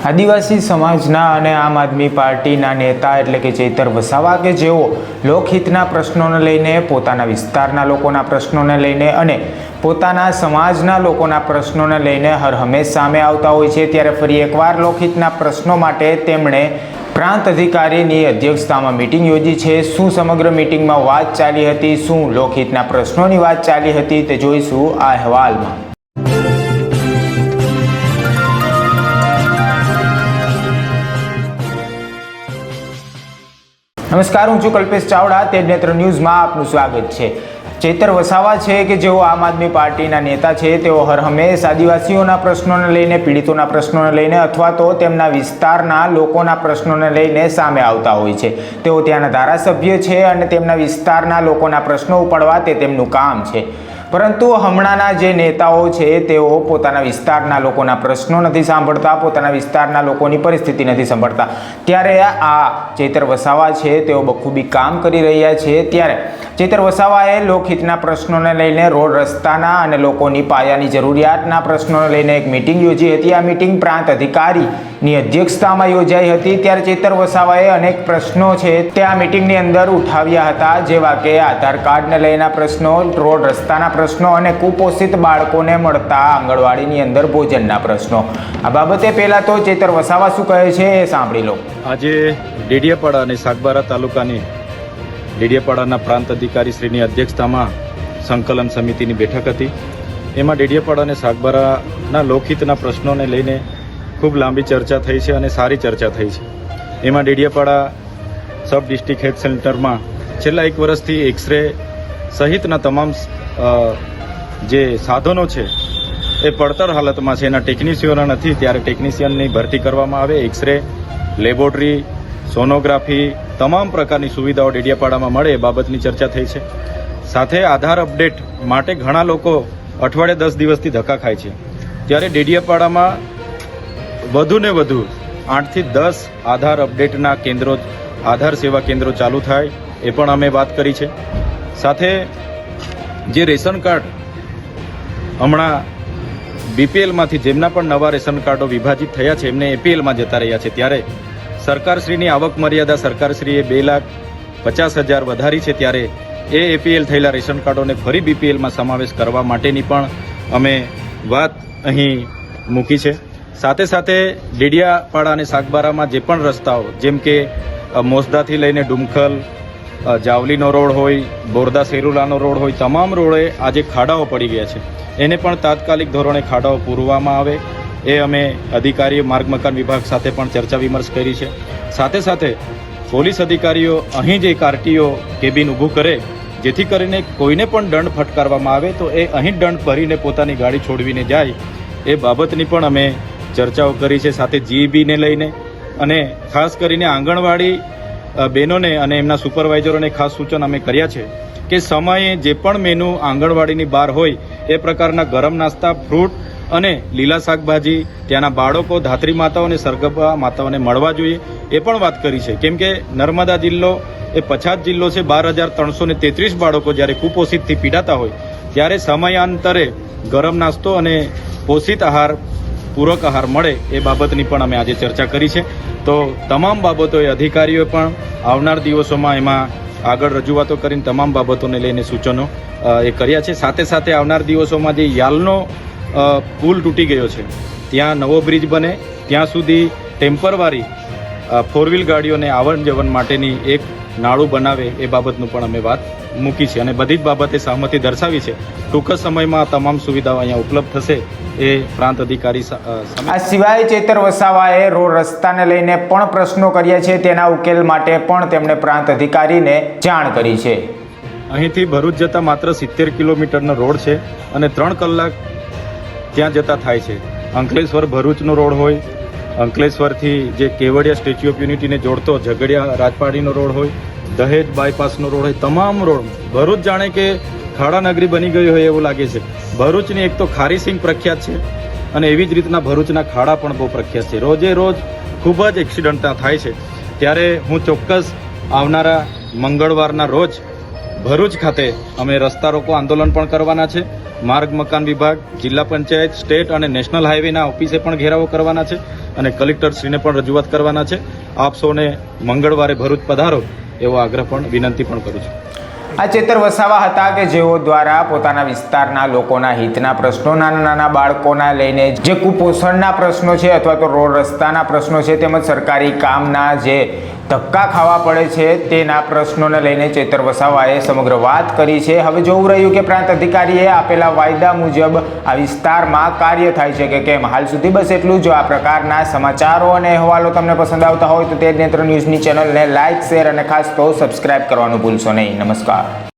આદિવાસી સમાજના અને આમ આદમી પાર્ટીના નેતા એટલે કે ચૈતર વસાવા કે જેઓ લોકહિતના પ્રશ્નોને લઈને, પોતાના વિસ્તારના લોકોના પ્રશ્નોને લઈને અને પોતાના સમાજના લોકોના પ્રશ્નોને લઈને હર હંમેશ સામે આવતા હોય છે, ત્યારે ફરી એકવાર લોકહિતના પ્રશ્નો માટે તેમણે પ્રાંત અધિકારીની અધ્યક્ષતામાં મિટિંગ યોજી છે। શું સમગ્ર મિટિંગમાં વાત ચાલી હતી, શું લોકહિતના પ્રશ્નોની વાત ચાલી હતી, તે જોઈશું આ અહેવાલમાં। નમસ્કાર, હું છું કલ્પેશ ચાવડા, તેજ નેત્ર ન્યૂઝમાં આપનું સ્વાગત છે। ચૈતર વસાવા છે કે જેઓ આમ આદમી પાર્ટીના નેતા છે, તેઓ હર હંમેશ આદિવાસીઓના પ્રશ્નોને લઈને, પીડિતોના પ્રશ્નોને લઈને અથવા તો તેમના વિસ્તારના લોકોના પ્રશ્નોને લઈને સામે આવતા હોય છે। તેઓ ત્યાંના ધારાસભ્ય છે અને તેમના વિસ્તારના લોકોના પ્રશ્નો ઉપાડવા તે તેમનું કામ છે, પરંતુ હમણાંના જે નેતાઓ છે તેઓ પોતાના વિસ્તારના લોકોના પ્રશ્નો નથી સાંભળતા, પોતાના વિસ્તારના લોકોની પરિસ્થિતિ નથી સાંભળતા। ત્યારે આ ચૈતર વસાવા છે તેઓ બખૂબી કામ કરી રહ્યા છે। ત્યારે ચૈતર વસાવાએ લોકહિતના પ્રશ્નોને લઈને, રોડ રસ્તાના અને લોકોની પાયાની જરૂરિયાતના પ્રશ્નોને લઈને એક મિટિંગ યોજી હતી। આ મિટિંગ પ્રાંત અધિકારીની અધ્યક્ષતામાં યોજાઈ હતી। ત્યારે ચૈતર વસાવાએ અનેક પ્રશ્નો છે તે આ મિટિંગની અંદર ઉઠાવ્યા હતા, જેવા કે આધાર કાર્ડને લઈને પ્રશ્નો, રોડ રસ્તાના પ્રશ્નો અને કુપોષિત બાળકોને મળતા આંગણવાડીની અંદર ભોજનના પ્રશ્નો। આ બાબતે પહેલા તો ચૈતર વસાવા શું કહે છે એ સાંભળી લો। આજે ડેડિયાપાડા અને સાગબારા તાલુકાની ડેડિયાપાડાના પ્રાંત અધિકારી શ્રીની અધ્યક્ષતામાં સંકલન સમિતિની બેઠક હતી। એમાં ડેડિયાપાડા અને સાગબારાના લોકહિતના પ્રશ્નોને લઈને ખૂબ લાંબી ચર્ચા થઈ છે અને સારી ચર્ચા થઈ છે। એમાં ડેડિયાપાડા સબ ડિસ્ટ્રિક્ટ હેલ્થ સેન્ટરમાં છેલ્લા 1 વર્ષથી એક્સરે સહિતના તમામ જે સાધનો છે એ પડતર હાલતમાં છે, એના ટેકનિશિયનો નથી, ત્યારે ટેકનિશિયનની ભરતી કરવામાં આવે। એક્સરે, લેબોરેટરી, સોનોગ્રાફી, તમામ પ્રકારની સુવિધાઓ ડેડિયાપાડામાં મળે એ બાબતની ચર્ચા થઈ છે। સાથે આધાર અપડેટ માટે ઘણા લોકો અઠવાડિયે 10 દિવસથી ધક્કા ખાય છે, ત્યારે ડેડિયાપાડામાં વધુને વધુ 8 થી 10 આધાર અપડેટના કેન્દ્રો, આધાર સેવા કેન્દ્રો ચાલુ થાય એ પણ અમે વાત કરી છે। સાથે જે રેશન કાર્ડ હમણાં બીપીએલમાંથી જેમના પણ નવા રેશન કાર્ડો વિભાજિત થયા છે એમને એપીએલમાં જતા રહ્યા છે, ત્યારે સરકારશ્રીની આવક મર્યાદા સરકારશ્રીએ 2,50,000 વધારી છે, ત્યારે એ એપીએલ થયેલા રેશન કાર્ડોને ફરી બીપીએલમાં સમાવેશ કરવા માટેની પણ અમે વાત અહીં મૂકી છે। સાથે સાથે ડેડિયાપાડા અને સાગબારામાં જે પણ રસ્તાઓ, જેમ કે મોસદાથી લઈને ડુમખલ, જાવલીનો રોડ હોય, બોરદા સેરુલાનો રોડ હોય, તમામ રોડે આજે ખાડાઓ પડી ગયા છે, એને પણ તાત્કાલિક ધોરણે ખાડાઓ પૂરવામાં આવે એ અમે અધિકારીઓ, માર્ગ મકાન વિભાગ સાથે પણ ચર્ચા વિમર્શ કરી છે। સાથે સાથે પોલીસ અધિકારીઓ અહીં જ એક આરટીઓ કેબિન ઊભું કરે, જેથી કરીને કોઈને પણ દંડ ફટકારવામાં આવે તો એ અહીં દંડ ભરીને પોતાની ગાડી છોડવીને જાય એ બાબતની પણ અમે ચર્ચાઓ કરી છે। સાથે જીઈબીને લઈને અને ખાસ કરીને આંગણવાડી બહેનોને અને એમના સુપરવાઇઝરોને ખાસ સૂચન અમે કર્યા છે કે સમયે જે પણ મેનુ આંગણવાડીની બહાર હોય એ પ્રકારના ગરમ નાસ્તા, ફ્રૂટ અને લીલા શાકભાજી ત્યાંના બાળકો, ધાત્રી માતાઓ અને સરગર્ભા માતાઓને મળવા જોઈએ એ પણ વાત કરી છે। કેમ કે નર્મદા જિલ્લો એ પછાત જિલ્લો છે, 12,333 બાળકો જ્યારે કુપોષિતથી પીડાતા હોય ત્યારે સમયાંતરે ગરમ નાસ્તો અને પોષિત આહાર, પૂરક આહાર મળે એ બાબતની પણ અમે આજે ચર્ચા કરી છે। તો તમામ બાબતોએ અધિકારીઓએ પણ આવનાર દિવસોમાં એમાં આગળ રજૂઆતો કરીને તમામ બાબતોને લઈને સૂચનો એ કર્યા છે। સાથે સાથે આવનાર દિવસોમાં જે યાલનો પુલ તૂટી ગયો છે ત્યાં નવો બ્રિજ બને, ત્યાં સુધી ટેમ્પરવારી 4 વ્હીલ ગાડીઓને આવન જવન માટેની એક નાળું બનાવે એ બાબતનું પણ અમે વાત મૂકી છે અને બધી જ બાબતે સહમતિ દર્શાવી છે। ટૂંક જ સમયમાં તમામ સુવિધાઓ અહીંયા ઉપલબ્ધ થશે એ પ્રાંત અધિકારી। આ સિવાય ચૈતર વસાવાએ રોડ રસ્તાને લઈને પણ પ્રશ્નો કર્યા છે, તેના ઉકેલ માટે પણ તેમણે પ્રાંત અધિકારીને જાણ કરી છે। અહીંથી ભરૂચ જતા માત્ર 70 કિલોમીટરનો રોડ છે અને 3 કલાક ત્યાં જતા થાય છે। અંકલેશ્વર ભરૂચનો રોડ હોય, અંકલેશ્વરથી જે કેવડિયા સ્ટેચ્યુ ઓફ યુનિટીને જોડતો ઝઘડિયા રાજપાડીનો રોડ હોય, દહેજ બાયપાસનો રોડ હોય, તમામ રોડ ભરૂચ જાણે કે ખાડાનગરી બની ગઈ હોય એવું લાગે છે। ભરૂચની એક તો ખારી સિંગ પ્રખ્યાત છે અને એવી જ રીતના ભરૂચના ખાડા પણ બહુ પ્રખ્યાત છે। રોજે રોજ ખૂબ જ એક્સિડન્ટ થાય છે, ત્યારે હું ચોક્કસ આવનારા મંગળવારના રોજ ભરૂચ ખાતે અમે રસ્તા રોકો આંદોલન પણ કરવાના છે। માર્ગ મકાન વિભાગ, જિલ્લા પંચાયત, સ્ટેટ અને નેશનલ હાઈવેના ઓફિસે પણ ઘેરાવો કરવાના છે અને કલેક્ટરશ્રીને પણ રજૂઆત કરવાના છે. આપ સૌને મંગળવારે ભરૂચ પધારો એવો આગ્રહ પણ વિનંતી પણ કરું છું. આ ચેતર વસાવા હતા કે જેઓ દ્વારા પોતાના વિસ્તારના લોકોના હિતના પ્રશ્નો, નાના નાના બાળકોના લઈને જે કુપોષણના પ્રશ્નો છે અથવા તો રોડ રસ્તાના પ્રશ્નો છે તેમજ સરકારી કામના જે ધક્કા ખાવા પડે છે તેના પ્રશ્નોને લઈને ચેતર વસાવાએ સમગ્ર વાત કરી છે. હવે જોવું રહ્યું કે પ્રાંત અધિકારીએ આપેલા વાયદા મુજબ આ વિસ્તારમાં કાર્ય થાય છે કે કેમ. હાલ સુધી બસ એટલું. જો આ પ્રકારના સમાચારો અને અહેવાલો તમને પસંદ આવતા હોય તો તેજ નેત્ર ન્યૂઝની ચેનલને લાઇક, શેર અને ખાસ તો સબસ્ક્રાઇબ કરવાનું ભૂલશો નહીં. નમસ્કાર.